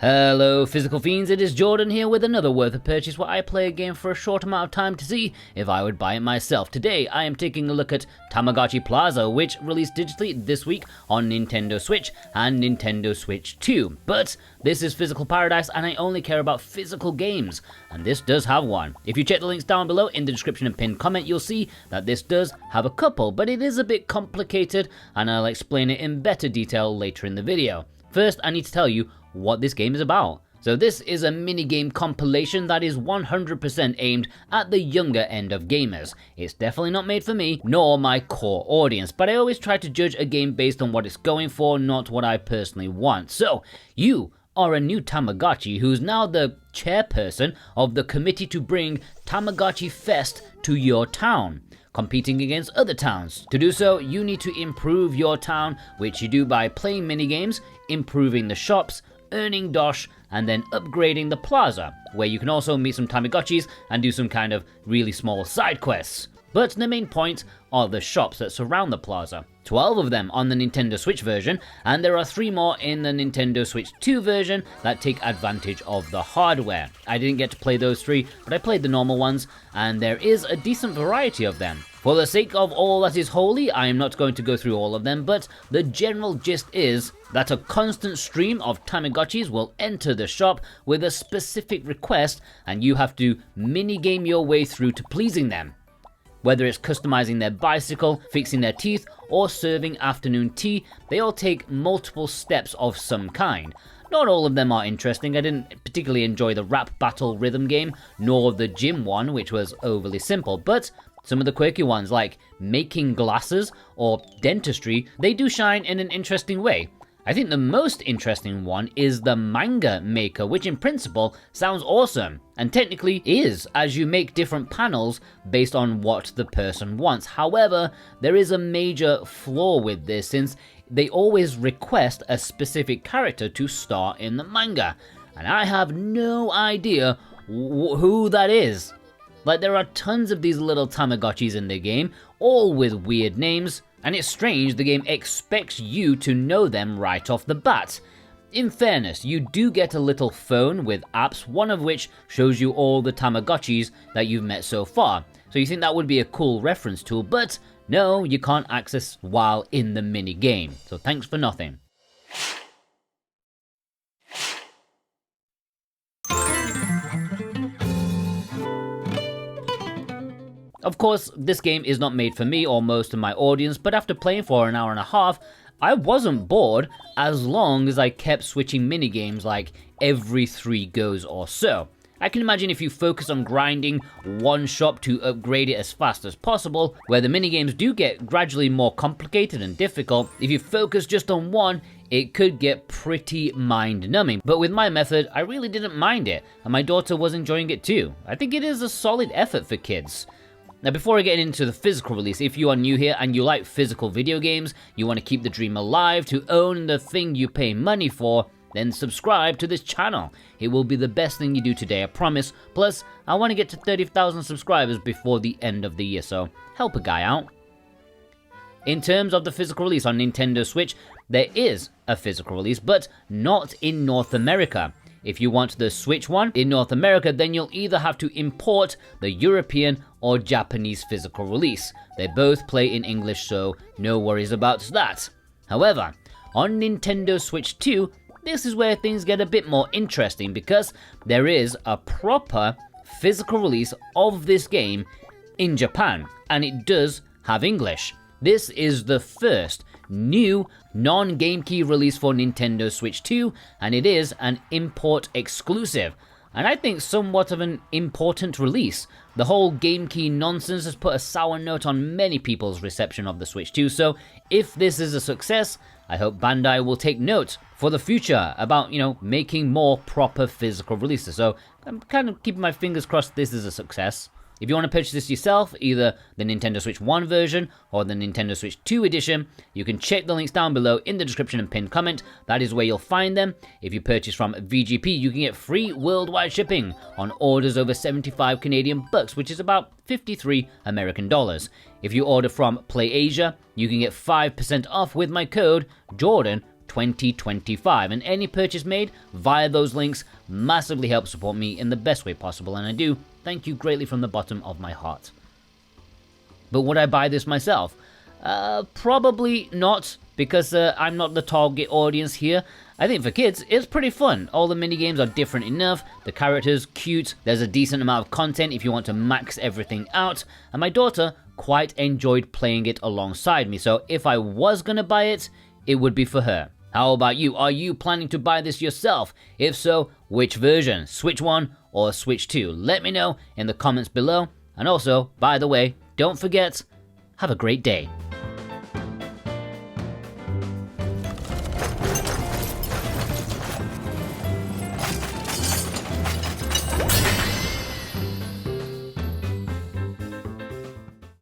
Hello physical fiends, it is Jordan here with another worth of purchase where I play a game for a short amount of time to see if I would buy it myself. Today I am taking a look at Tamagotchi Plaza, which released digitally this week on Nintendo Switch and Nintendo Switch 2. But this is Physical Paradise and I only care about physical games, and this does have one. If you check the links down below in the description and pinned comment, you'll see that this does have a couple, but it is a bit complicated and I'll explain it in better detail later in the video. First, I need to tell you what this game is about. So this is a minigame compilation that is 100% aimed at the younger end of gamers. It's definitely not made for me, nor my core audience, but I always try to judge a game based on what it's going for, not what I personally want. So, you are a new Tamagotchi who's now the chairperson of the committee to bring Tamagotchi Fest to your town, competing against other towns. To do so, you need to improve your town, which you do by playing minigames, improving the shops, earning dosh, and then upgrading the plaza, where you can also meet some Tamagotchis and do some kind of really small side quests. But the main point are the shops that surround the plaza. 12 of them on the Nintendo Switch version, and there are 3 more in the Nintendo Switch 2 version that take advantage of the hardware. I didn't get to play those 3, but I played the normal ones, and there is a decent variety of them. For the sake of all that is holy, I am not going to go through all of them, but the general gist is that a constant stream of Tamagotchis will enter the shop with a specific request, and you have to minigame your way through to pleasing them. Whether it's customizing their bicycle, fixing their teeth, or serving afternoon tea, they all take multiple steps of some kind. Not all of them are interesting. I didn't particularly enjoy the rap battle rhythm game, nor the gym one, which was overly simple, but some of the quirky ones like making glasses or dentistry, they do shine in an interesting way. I think the most interesting one is the manga maker, which in principle sounds awesome, and technically is, as you make different panels based on what the person wants. However, there is a major flaw with this, since they always request a specific character to star in the manga, and I have no idea who that is. Like, there are tons of these little Tamagotchis in the game, all with weird names, and it's strange the game expects you to know them right off the bat. In fairness, you do get a little phone with apps, one of which shows you all the Tamagotchis that you've met so far. So you think that would be a cool reference tool, but no, you can't access while in the mini game. So thanks for nothing. Of course, this game is not made for me or most of my audience, but after playing for an hour and a half, I wasn't bored as long as I kept switching minigames like every 3 goes or so. I can imagine if you focus on grinding one shop to upgrade it as fast as possible, where the minigames do get gradually more complicated and difficult, if you focus just on one, it could get pretty mind-numbing. But with my method, I really didn't mind it, and my daughter was enjoying it too. I think it is a solid effort for kids. Now, before I get into the physical release, if you are new here and you like physical video games, you want to keep the dream alive to own the thing you pay money for, then subscribe to this channel. It will be the best thing you do today, I promise. Plus, I want to get to 30,000 subscribers before the end of the year, so help a guy out. In terms of the physical release on Nintendo Switch, there is a physical release, but not in North America. If you want the Switch one in North America, then you'll either have to import the European or Japanese physical release. They both play in English, so no worries about that. However, on Nintendo Switch 2, this is where things get a bit more interesting, because there is a proper physical release of this game in Japan, and it does have English. This is the first new non-game key release for Nintendo Switch 2, and it is an import exclusive. And I think somewhat of an important release. The whole game key nonsense has put a sour note on many people's reception of the Switch 2, so if this is a success, I hope Bandai will take note for the future about, making more proper physical releases. So I'm kind of keeping my fingers crossed this is a success. If you want to purchase this yourself, either the Nintendo Switch 1 version or the Nintendo Switch 2 edition, you can check the links down below in the description and pinned comment. That is where you'll find them. If you purchase from VGP, you can get free worldwide shipping on orders over 75 Canadian bucks, which is about 53 American dollars. If you order from PlayAsia, you can get 5% off with my code Jordan 2025, and any purchase made via those links massively helps support me in the best way possible, and I do thank you greatly from the bottom of my heart. But would I buy this myself? Probably not, because I'm not the target audience here. I think for kids, it's pretty fun. All the minigames are different enough, the characters cute, there's a decent amount of content if you want to max everything out, and my daughter quite enjoyed playing it alongside me, so if I was gonna buy it, it would be for her. How about you? Are you planning to buy this yourself? If so, which version? Switch 1 or Switch 2? Let me know in the comments below. And also, by the way, don't forget, have a great day.